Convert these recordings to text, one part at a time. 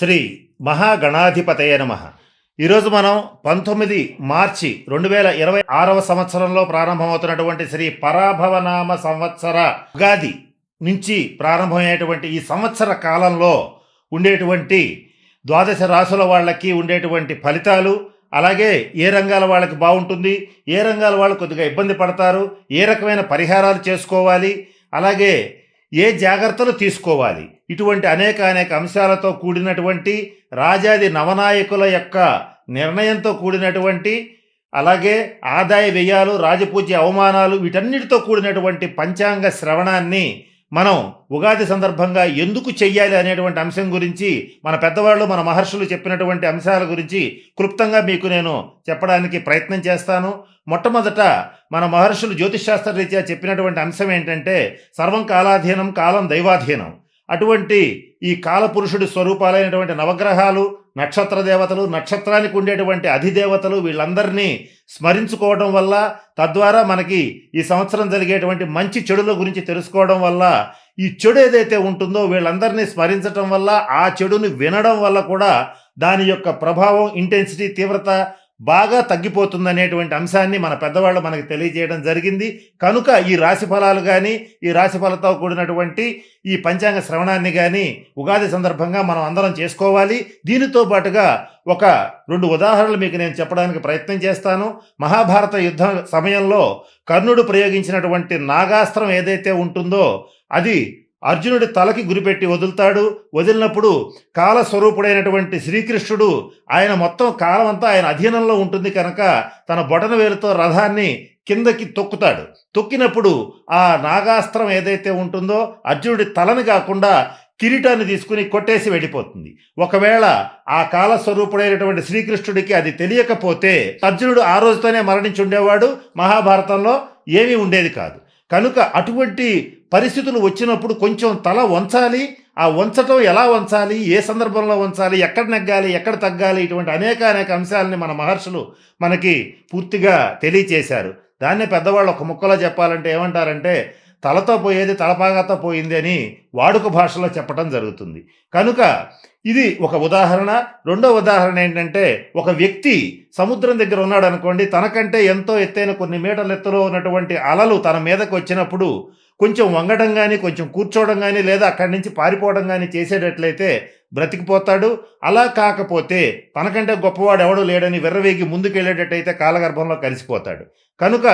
శ్రీ మహాగణాధిపతయ నమః. ఈరోజు మనం 19 మార్చి 2026వ సంవత్సరంలో ప్రారంభమవుతున్నటువంటి శ్రీ పరాభవనామ సంవత్సర ఉగాది నుంచి ప్రారంభమయ్యేటువంటి ఈ సంవత్సర కాలంలో ఉండేటువంటి ద్వాదశ రాశుల వాళ్ళకి ఉండేటువంటి ఫలితాలు, అలాగే ఏ రంగాల వాళ్ళకి బాగుంటుంది, ఏ రంగాల వాళ్ళు కొద్దిగా ఇబ్బంది పడతారు, ఏ రకమైన పరిహారాలు చేసుకోవాలి, అలాగే ఏ జాగ్రత్తలు తీసుకోవాలి, ఇటువంటి అనేక అంశాలతో కూడినటువంటి రాజాది నవనాయకుల యొక్క నిర్ణయంతో కూడినటువంటి, అలాగే ఆదాయ వ్యయాలు, రాజపూజ్య అవమానాలు, వీటన్నిటితో కూడినటువంటి పంచాంగ శ్రవణాన్ని మనం ఉగాది సందర్భంగా ఎందుకు చెయ్యాలి అనేటువంటి అంశం గురించి మన పెద్దవాళ్ళు, మన మహర్షులు చెప్పినటువంటి అంశాల గురించి క్లుప్తంగా మీకు నేను చెప్పడానికి ప్రయత్నం చేస్తాను. మొట్టమొదట మన మహర్షులు జ్యోతిషాస్త్ర రీత్యా చెప్పినటువంటి అంశం ఏంటంటే సర్వం కాలాధీనం, కాలం దైవాధీనం. అటువంటి ఈ కాలపురుషుడి స్వరూపాలైనటువంటి నవగ్రహాలు, నక్షత్ర దేవతలు, నక్షత్రానికి ఉండేటువంటి అధిదేవతలు, వీళ్ళందరినీ స్మరించుకోవడం వల్ల, తద్వారా మనకి ఈ సంవత్సరం జరిగేటువంటి మంచి చెడుల గురించి తెలుసుకోవడం వల్ల, ఈ చెడు ఏదైతే ఉంటుందో వీళ్ళందరినీ స్మరించడం వల్ల, ఆ చెడుని వినడం వల్ల కూడా దాని యొక్క ప్రభావం, ఇంటెన్సిటీ, తీవ్రత బాగా తగ్గిపోతుందనేటువంటి అంశాన్ని మన పెద్దవాళ్ళు మనకి తెలియజేయడం జరిగింది. కనుక ఈ రాశి ఫలాలు కానీ, ఈ రాశి ఫలాలతో కూడినటువంటి ఈ పంచాంగ శ్రవణాన్ని కానీ ఉగాది సందర్భంగా మనం అందరం చేసుకోవాలి. దీనితో పాటుగా ఒక 2 ఉదాహరణలు మీకు నేను చెప్పడానికి ప్రయత్నం చేస్తాను. మహాభారత యుద్ధ సమయంలో కర్ణుడు ప్రయోగించినటువంటి నాగాస్త్రం ఏదైతే ఉంటుందో అది అర్జునుడి తలకి గురిపెట్టి వదులుతాడు. వదిలినప్పుడు కాలస్వరూపుడైనటువంటి శ్రీకృష్ణుడు, ఆయన మొత్తం కాలం అంతా ఆయన అధీనంలో ఉంటుంది కనుక తన బొటన వేలుతో రథాన్ని కిందకి తొక్కుతాడు. తొక్కినప్పుడు ఆ నాగాస్త్రం ఏదైతే ఉంటుందో అర్జునుడి తలని కాకుండా కిరీటాన్ని తీసుకుని కొట్టేసి వెళ్ళిపోతుంది. ఒకవేళ ఆ కాలస్వరూపుడైనటువంటి శ్రీకృష్ణుడికి అది తెలియకపోతే అర్జునుడు ఆ రోజుతోనే మరణించి ఉండేవాడు, మహాభారతంలో ఏమీ ఉండేది కాదు. కనుక అటువంటి పరిస్థితులు వచ్చినప్పుడు కొంచెం తల వంచాలి. ఆ వంచటం ఎలా వంచాలి, ఏ సందర్భంలో వంచాలి, ఎక్కడ నెగ్గాలి, ఎక్కడ తగ్గాలి, ఇటువంటి అనేక అంశాలని మన మహర్షులు మనకి పూర్తిగా తెలియచేశారు. దాన్నే పెద్దవాళ్ళు ఒక ముక్కలో చెప్పాలంటే ఏమంటారంటే తలతో పోయేది తలపాగాతో పోయింది అని వాడుక భాషలో చెప్పడం జరుగుతుంది. కనుక ఇది ఒక ఉదాహరణ. రెండో ఉదాహరణ ఏంటంటే ఒక వ్యక్తి సముద్రం దగ్గర ఉన్నాడు అనుకోండి, తనకంటే ఎంతో ఎత్తైన కొన్ని మీటర్ల ఎత్తులో ఉన్నటువంటి అలలు తన మీదకు వచ్చినప్పుడు కొంచెం వంగడం కానీ, కొంచెం కూర్చోవడం కానీ, లేదా అక్కడి నుంచి పారిపోవడం కానీ చేసేటట్లయితే బ్రతికిపోతాడు. అలా కాకపోతే తనకంటే గొప్పవాడు ఎవడూ లేడని విర్రవేగి ముందుకెళ్ళేటట్టయితే కాలగర్భంలో కలిసిపోతాడు. కనుక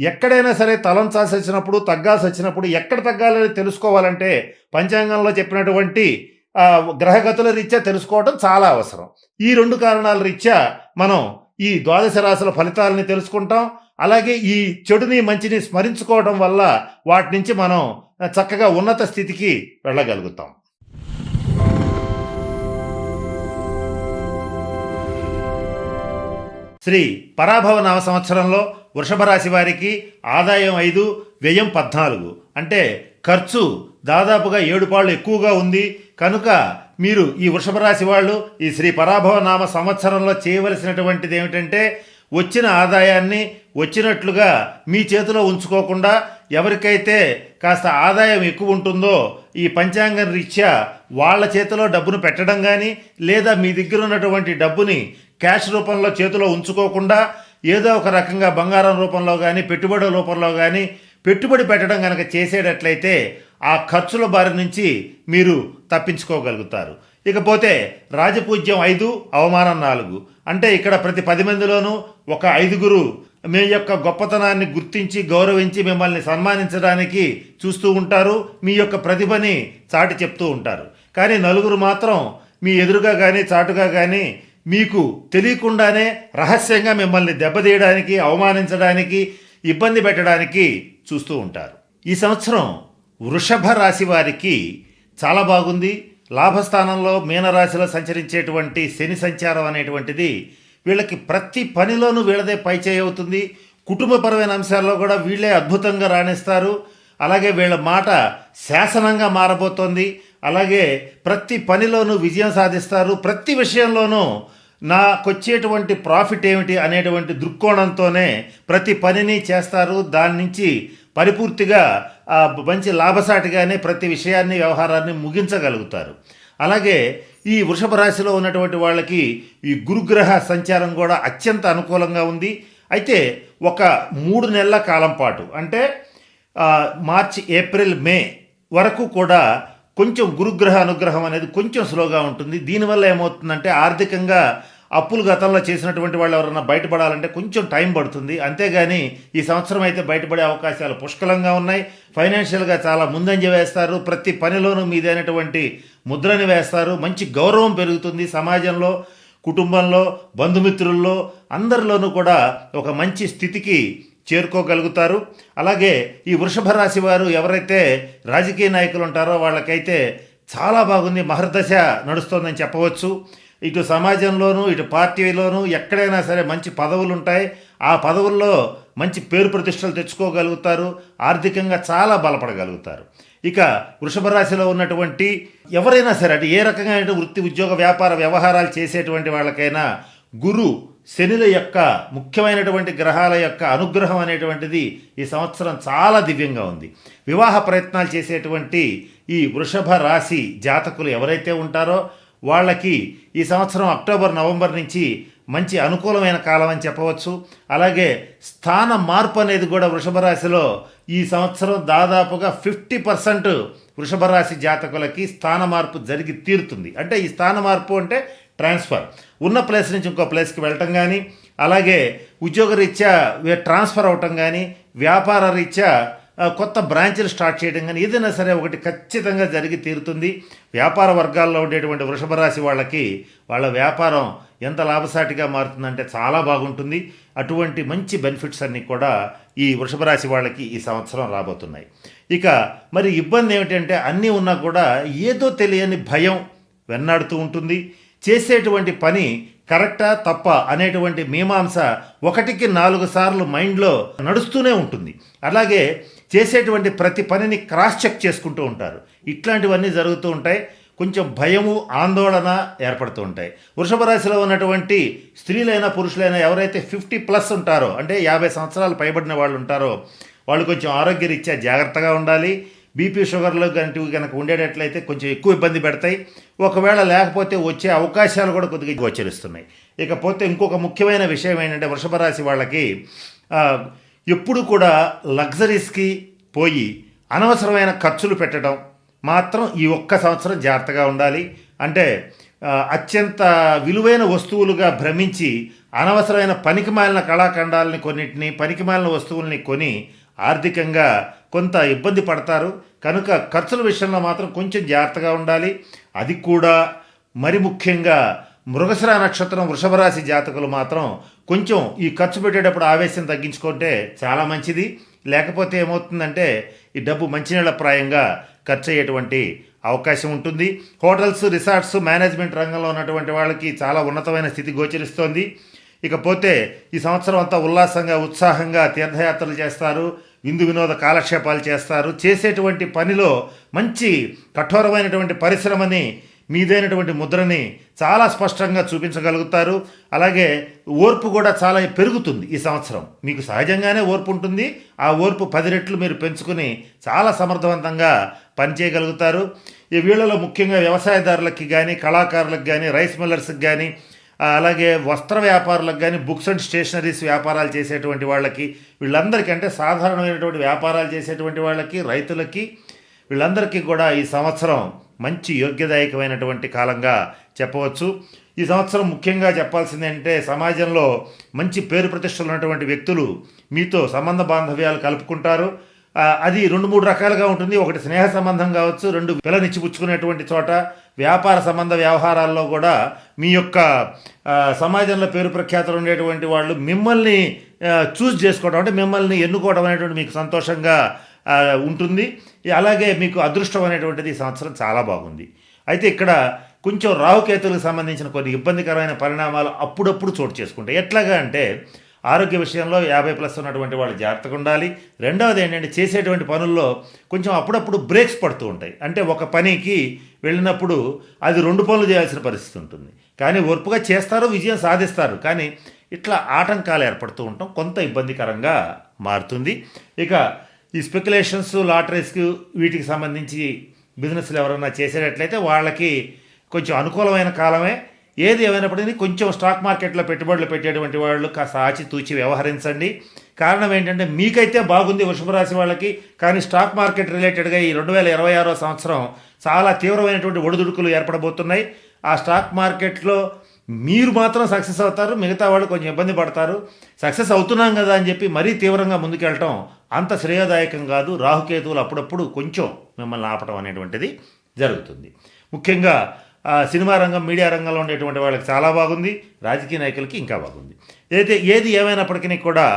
ఎక్కడైనా సరే తలంచాల్సి వచ్చినప్పుడు, తగ్గాల్సి వచ్చినప్పుడు ఎక్కడ తగ్గాలని తెలుసుకోవాలంటే పంచాంగంలో చెప్పినటువంటి గ్రహగతుల రీత్యా తెలుసుకోవడం చాలా అవసరం. ఈ 2 కారణాల రీత్యా మనం ఈ ద్వాదశ రాశుల ఫలితాలని తెలుసుకుంటాం. అలాగే ఈ చెడుని మంచిని స్మరించుకోవడం వల్ల వాటి నుంచి మనం చక్కగా ఉన్నత స్థితికి వెళ్ళగలుగుతాం. శ్రీ పరాభవ నామ సంవత్సరంలో వృషభ రాశి వారికి ఆదాయం 5, వ్యయం 14. అంటే ఖర్చు దాదాపుగా 7 పాళ్ళు ఎక్కువగా ఉంది. కనుక మీరు ఈ వృషభ రాశి వాళ్ళు ఈ శ్రీ పరాభవ నామ సంవత్సరంలో చేయవలసినటువంటిది ఏమిటంటే వచ్చిన ఆదాయాన్ని వచ్చినట్లుగా మీ చేతిలో ఉంచుకోకుండా ఎవరికైతే కాస్త ఆదాయం ఎక్కువ ఉంటుందో ఈ పంచాంగం రీత్యా వాళ్ళ చేతిలో డబ్బును పెట్టడం కానీ, లేదా మీ దగ్గర ఉన్నటువంటి డబ్బుని క్యాష్ రూపంలో చేతిలో ఉంచుకోకుండా ఏదో ఒక రకంగా బంగారం రూపంలో కానీ, పెట్టుబడి రూపంలో కానీ పెట్టుబడి పెట్టడం కనుక చేసేటట్లయితే ఆ ఖర్చుల బారి నుంచి మీరు తప్పించుకోగలుగుతారు. ఇకపోతే రాజపూజ్యం 5, అవమానం 4. అంటే ఇక్కడ ప్రతి 10 మందిలోనూ ఒక 5గురు మీ యొక్క గొప్పతనాన్ని గుర్తించి గౌరవించి మిమ్మల్ని సన్మానించడానికి చూస్తూ ఉంటారు. మీ యొక్క ప్రతిభని చాటి చెప్తూ ఉంటారు. కానీ 4గురు మాత్రం మీ ఎదురుగా కానీ చాటుగా కానీ మీకు తెలియకుండానే రహస్యంగా మిమ్మల్ని దెబ్బతీయడానికి, అవమానించడానికి, ఇబ్బంది పెట్టడానికి చూస్తూ ఉంటారు. ఈ సంవత్సరం వృషభ రాశి వారికి చాలా బాగుంది. లాభస్థానంలో మీనరాశిలో సంచరించేటువంటి శని సంచారం అనేటువంటిది వీళ్ళకి ప్రతి పనిలోనూ వీళ్ళదే పైచేయి అవుతుంది. కుటుంబపరమైన అంశాల్లో కూడా వీళ్ళే అద్భుతంగా రాణిస్తారు. అలాగే వీళ్ళ మాట శాసనంగా మారబోతోంది. అలాగే ప్రతి పనిలోనూ విజయం సాధిస్తారు. ప్రతి విషయంలోనూ నాకొచ్చేటువంటి ప్రాఫిట్ ఏమిటి అనేటువంటి దృక్కోణంతోనే ప్రతి పనిని చేస్తారు. దాని నుంచి పరిపూర్తిగా మంచి లాభసాటిగానే ప్రతి విషయాన్ని, వ్యవహారాన్ని ముగించగలుగుతారు. అలాగే ఈ వృషభ రాశిలో ఉన్నటువంటి వాళ్ళకి ఈ గురుగ్రహ సంచారం కూడా అత్యంత అనుకూలంగా ఉంది. అయితే ఒక 3 నెలల కాలం పాటు అంటే మార్చి, ఏప్రిల్, మే వరకు కూడా కొంచెం గురుగ్రహ అనుగ్రహం అనేది కొంచెం స్లోగా ఉంటుంది. దీనివల్ల ఏమవుతుందంటే ఆర్థికంగా అప్పులు గతంలో చేసినటువంటి వాళ్ళు ఎవరన్నా బయటపడాలంటే కొంచెం టైం పడుతుంది. అంతేగాని ఈ సంవత్సరం అయితే బయటపడే అవకాశాలు పుష్కలంగా ఉన్నాయి. ఫైనాన్షియల్గా చాలా ముందంజ వేస్తారు. ప్రతి పనిలోనూ మీదైనటువంటి ముద్రని వేస్తారు. మంచి గౌరవం పెరుగుతుంది సమాజంలో, కుటుంబంలో, బంధుమిత్రుల్లో అందరిలోనూ కూడా ఒక మంచి స్థితికి చేరుకోగలుగుతారు. అలాగే ఈ వృషభ రాశి వారు ఎవరైతే రాజకీయ నాయకులు ఉంటారో వాళ్ళకైతే చాలా బాగుంది. మహర్దశ నడుస్తోందని చెప్పవచ్చు. ఇటు సమాజంలోనూ ఇటు పార్టీలోనూ ఎక్కడైనా సరే మంచి పదవులు ఉంటాయి. ఆ పదవుల్లో మంచి పేరు ప్రతిష్టలు తెచ్చుకోగలుగుతారు. ఆర్థికంగా చాలా బలపడగలుగుతారు. ఇక వృషభ రాశిలో ఉన్నటువంటి ఎవరైనా సరే అంటే ఏ రకమైన వృత్తి, ఉద్యోగ, వ్యాపార వ్యవహారాలు చేసేటువంటి వాళ్ళకైనా గురు, శనిల యొక్క ముఖ్యమైనటువంటి గ్రహాల యొక్క అనుగ్రహం అనేటువంటిది ఈ సంవత్సరం చాలా దివ్యంగా ఉంది. వివాహ ప్రయత్నాలు చేసేటువంటి ఈ వృషభ రాశి జాతకులు ఎవరైతే ఉంటారో వాళ్ళకి ఈ సంవత్సరం అక్టోబర్, నవంబర్ నుంచి మంచి అనుకూలమైన కాలం అని చెప్పవచ్చు. అలాగే స్థాన మార్పు అనేది కూడా వృషభ రాశిలో ఈ సంవత్సరం దాదాపుగా 50% వృషభ రాశి జాతకులకి స్థాన మార్పు జరిగి తీరుతుంది. అంటే ఈ స్థాన మార్పు అంటే ట్రాన్స్ఫర్, ఉన్న ప్లేస్ నుంచి ఇంకో ప్లేస్కి వెళ్ళటం కానీ, అలాగే ఉద్యోగరీత్యా ట్రాన్స్ఫర్ అవటం కానీ, వ్యాపార రీత్యా కొత్త బ్రాంచ్లు స్టార్ట్ చేయడం కానీ ఏదైనా సరే ఒకటి ఖచ్చితంగా జరిగి తీరుతుంది. వ్యాపార వర్గాల్లో ఉండేటువంటి వృషభ రాశి వాళ్ళకి వాళ్ళ వ్యాపారం ఎంత లాభసాటిగా మారుతుందంటే చాలా బాగుంటుంది. అటువంటి మంచి బెనిఫిట్స్ అన్నీ కూడా ఈ వృషభ రాశి వాళ్ళకి ఈ సంవత్సరం రాబోతున్నాయి. ఇక మరి ఇబ్బంది ఏమిటంటే అన్నీ ఉన్నా కూడా ఏదో తెలియని భయం వెన్నాడుతూ ఉంటుంది. చేసేటువంటి పని కరెక్టా తప్ప అనేటువంటి మీమాంస 1కి 4 సార్లు మైండ్లో నడుస్తూనే ఉంటుంది. అలాగే చేసేటువంటి ప్రతి పనిని క్రాస్ చెక్ చేసుకుంటూ ఉంటారు. ఇట్లాంటివన్నీ జరుగుతూ ఉంటాయి. కొంచెం భయము, ఆందోళన ఏర్పడుతూ ఉంటాయి. వృషభ రాశిలో ఉన్నటువంటి స్త్రీలైనా పురుషులైనా ఎవరైతే 50+ ఉంటారో అంటే 50 సంవత్సరాలు పైబడిన వాళ్ళు ఉంటారో వాళ్ళు కొంచెం ఆరోగ్యరీత్యా జాగ్రత్తగా ఉండాలి. బీపీ, షుగర్లు వంటివి కనుక ఉండేటట్లయితే కొంచెం ఎక్కువ ఇబ్బంది పెడతాయి. ఒకవేళ లేకపోతే వచ్చే అవకాశాలు కూడా కొద్దిగా గోచరిస్తున్నాయి. ఇకపోతే ఇంకొక ముఖ్యమైన విషయం ఏంటంటే వృషభ రాశి వాళ్ళకి ఎప్పుడు కూడా లగ్జరీస్కి పోయి అనవసరమైన ఖర్చులు పెట్టడం మాత్రం ఈ ఒక్క సంవత్సరం జాగ్రత్తగా ఉండాలి. అంటే అత్యంత విలువైన వస్తువులుగా భ్రమించి అనవసరమైన పనికిమాలిన కళాఖండాలని కొన్నిటిని, పనికిమాలిన వస్తువుల్ని కొని ఆర్థికంగా కొంత ఇబ్బంది పడతారు. కనుక ఖర్చుల విషయంలో మాత్రం కొంచెం జాగ్రత్తగా ఉండాలి. అది కూడా మరి ముఖ్యంగా మృగశిర నక్షత్రం వృషభ రాశి జాతకులు మాత్రం కొంచెం ఈ ఖర్చు పెట్టేటప్పుడు ఆవేశం తగ్గించుకుంటే చాలా మంచిది. లేకపోతే ఏమవుతుందంటే ఈ డబ్బు మంచినీళ్ళ ప్రాయంగా ఖర్చు అయ్యేటువంటి అవకాశం ఉంటుంది. హోటల్స్, రిసార్ట్స్, మేనేజ్మెంట్ రంగంలో ఉన్నటువంటి వాళ్ళకి చాలా ఉన్నతమైన స్థితి గోచరిస్తోంది. ఇకపోతే ఈ సంవత్సరం అంతా ఉల్లాసంగా, ఉత్సాహంగా తీర్థయాత్రలు చేస్తారు, విందు వినోద కాలక్షేపాలు చేస్తారు. చేసేటువంటి పనిలో మంచి కఠోరమైనటువంటి పరిశ్రమని, మీదైనటువంటి ముద్రని చాలా స్పష్టంగా చూపించగలుగుతారు. అలాగే ఓర్పు కూడా చాలా పెరుగుతుంది ఈ సంవత్సరం. మీకు సహజంగానే ఓర్పు ఉంటుంది. ఆ ఓర్పు 10 రెట్లు మీరు పెంచుకుని చాలా సమర్థవంతంగా పనిచేయగలుగుతారు. ఈ వీళ్ళలో ముఖ్యంగా వ్యవసాయదారులకి కానీ, కళాకారులకు కానీ, రైస్ మిల్లర్స్కి కానీ, అలాగే వస్త్ర వ్యాపారులకు కానీ, బుక్స్ అండ్ స్టేషనరీస్ వ్యాపారాలు చేసేటువంటి వాళ్ళకి, వీళ్ళందరికీ అంటే సాధారణమైనటువంటి వ్యాపారాలు చేసేటువంటి వాళ్ళకి, రైతులకి, వీళ్ళందరికీ కూడా ఈ సంవత్సరం మంచి యోగ్యదాయకమైనటువంటి కాలంగా చెప్పవచ్చు. ఈ సంవత్సరం ముఖ్యంగా చెప్పాల్సింది అంటే సమాజంలో మంచి పేరు ప్రతిష్టలు ఉన్నటువంటి వ్యక్తులు మీతో సంబంధ బాంధవ్యాలు కలుపుకుంటారు. అది 2-3 రకాలుగా ఉంటుంది. ఒకటి స్నేహ సంబంధం కావచ్చు, 2 పిల్లనిచ్చిపుచ్చుకునేటువంటి చోట, వ్యాపార సంబంధ వ్యవహారాల్లో కూడా మీ యొక్క సమాజంలో పేరు ప్రఖ్యాతులు ఉండేటువంటి వాళ్ళు మిమ్మల్ని చూస్ చేసుకోవడం అంటే మిమ్మల్ని ఎన్నుకోవడం అనేటువంటి మీకు సంతోషంగా ఉంటుంది. అలాగే మీకు అదృష్టం అనేటువంటిది ఈ సంవత్సరం చాలా బాగుంది. అయితే ఇక్కడ కొంచెం రాహుకేతులకు సంబంధించిన కొన్ని ఇబ్బందికరమైన పరిణామాలు అప్పుడప్పుడు చోటు చేసుకుంటాయి. ఎట్లాగా అంటే ఆరోగ్య విషయంలో 50+ ఉన్నటువంటి వాళ్ళు జాగ్రత్తగా ఉండాలి. రెండవది ఏంటంటే చేసేటువంటి పనుల్లో కొంచెం అప్పుడప్పుడు బ్రేక్స్ పడుతూ ఉంటాయి. అంటే ఒక పనికి వెళ్ళినప్పుడు అది 2 పనులు చేయాల్సిన పరిస్థితి ఉంటుంది. కానీ ఓర్పుగా చేస్తారు, విజయం సాధిస్తారు. కానీ ఇట్లా ఆటంకాలు ఏర్పడుతూ ఉంటాం, కొంత ఇబ్బందికరంగా మారుతుంది. ఇక ఈ స్పెక్యులేషన్స్, లాటరీస్కి వీటికి సంబంధించి బిజినెస్లు ఎవరైనా చేసేటట్లయితే వాళ్ళకి కొంచెం అనుకూలమైన కాలమే. ఏది ఏమైనప్పటికీ కొంచెం స్టాక్ మార్కెట్లో పెట్టుబడులు పెట్టేటువంటి వాళ్ళు కాస్త ఆచితూచి వ్యవహరించండి. కారణం ఏంటంటే మీకైతే బాగుంది వృషభ రాశి వాళ్ళకి, కానీ స్టాక్ మార్కెట్ రిలేటెడ్గా ఈ 2026 సంవత్సరం చాలా తీవ్రమైనటువంటి ఒడిదుడుకులు ఏర్పడబోతున్నాయి. ఆ స్టాక్ మార్కెట్లో మీరు మాత్రం సక్సెస్ అవుతారు, మిగతా వాళ్ళు కొంచెం ఇబ్బంది పడతారు. సక్సెస్ అవుతున్నాం కదా అని చెప్పి మరీ తీవ్రంగా ముందుకెళ్ళటం అంత శ్రేయోదాయకం కాదు. రాహుకేతువులు అప్పుడప్పుడు కొంచెం మిమ్మల్ని ఆపటం అనేటువంటిది జరుగుతుంది. ముఖ్యంగా సినిమా రంగం, మీడియా రంగంలో ఉండేటువంటి వాళ్ళకి చాలా బాగుంది, రాజకీయ నాయకులకి ఇంకా బాగుంది. ఏది ఏమైనప్పటికీ కూడా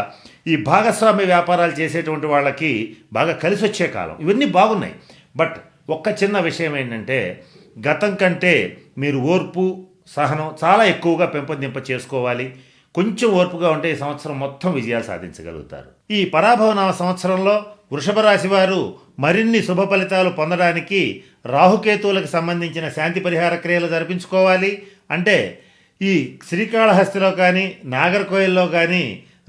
ఈ భాగస్వామ్య వ్యాపారాలు చేసేటువంటి వాళ్ళకి బాగా కలిసి వచ్చే కాలం. ఇవన్నీ బాగున్నాయి. బట్ ఒక్క చిన్న విషయం ఏంటంటే గతం కంటే మీరు ఓర్పు, సహనం చాలా ఎక్కువగా పెంపొందింప చేసుకోవాలి. కొంచెం ఓర్పుగా ఉంటే ఈ సంవత్సరం మొత్తం విజయాలు సాధించగలుగుతారు. ఈ పరాభవనామ సంవత్సరంలో వృషభ రాశి వారు మరిన్ని శుభ ఫలితాలు పొందడానికి రాహుకేతువులకు సంబంధించిన శాంతి పరిహార క్రియలు జరిపించుకోవాలి. అంటే ఈ శ్రీకాళహస్తిలో కానీ నాగర్కోయిల్లో కానీ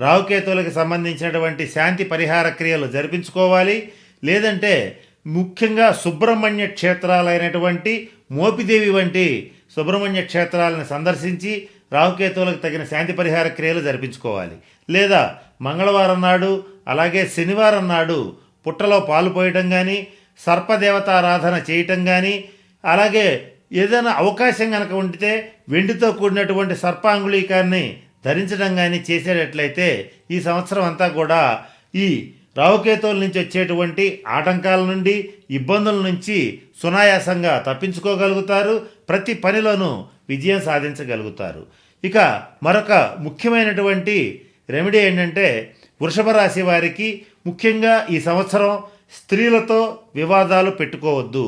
రాహుకేతువులకు సంబంధించినటువంటి శాంతి పరిహార క్రియలు జరిపించుకోవాలి. లేదంటే ముఖ్యంగా సుబ్రహ్మణ్య క్షేత్రాలైనటువంటి మోపిదేవి వంటి సుబ్రహ్మణ్య క్షేత్రాలను సందర్శించి రాహుకేతువులకు తగిన శాంతి పరిహార క్రియలు జరిపించుకోవాలి. లేదా మంగళవారం నాడు అలాగే శనివారం నాడు పుట్టలో పాలు పోయటం కానీ, సర్పదేవతారాధన చేయటం కానీ, అలాగే ఏదైనా అవకాశం కనుక ఉంటే వెండితో కూడినటువంటి సర్పాంగుళీకాన్ని ధరించడం కానీ చేసేటట్లయితే ఈ సంవత్సరం అంతా కూడా ఈ రాహుకేతువుల నుంచి వచ్చేటువంటి ఆటంకాల నుండి, ఇబ్బందుల నుంచి సునాయాసంగా తప్పించుకోగలుగుతారు. ప్రతి పనిలోనూ విజయం సాధించగలుగుతారు. ఇక మరొక ముఖ్యమైనటువంటి రెమెడీ ఏంటంటే వృషభ రాశి వారికి ముఖ్యంగా ఈ సంవత్సరం స్త్రీలతో వివాదాలు పెట్టుకోవద్దు.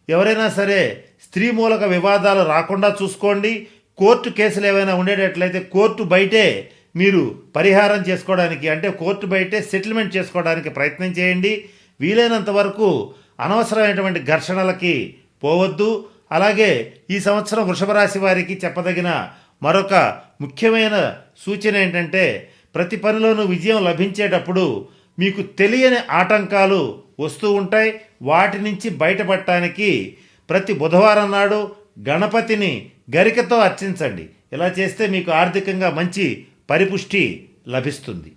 ఎవరైనా సరే స్త్రీ మూలక వివాదాలు రాకుండా చూసుకోండి. కోర్టు కేసులు ఏమైనా ఉండేటట్లయితే కోర్టు బయటే మీరు పరిహారం చేసుకోవడానికి, అంటే కోర్టు బయటే సెటిల్మెంట్ చేసుకోవడానికి ప్రయత్నం చేయండి. వీలైనంత వరకు అనవసరమైనటువంటి ఘర్షణలకి పోవద్దు. అలాగే ఈ సంవత్సరం వృషభ రాశి వారికి చెప్పదగిన మరొక ముఖ్యమైన సూచన ఏంటంటే ప్రతి పనిలోనూ విజయం లభించేటప్పుడు మీకు తెలియని ఆటంకాలు వస్తూ ఉంటాయి. వాటి నుంచి బయటపడటానికి ప్రతి బుధవారం నాడు గణపతిని గరికతో అర్చించండి. ఇలా చేస్తే మీకు ఆర్థికంగా మంచి పరిపుష్టి లభిస్తుంది.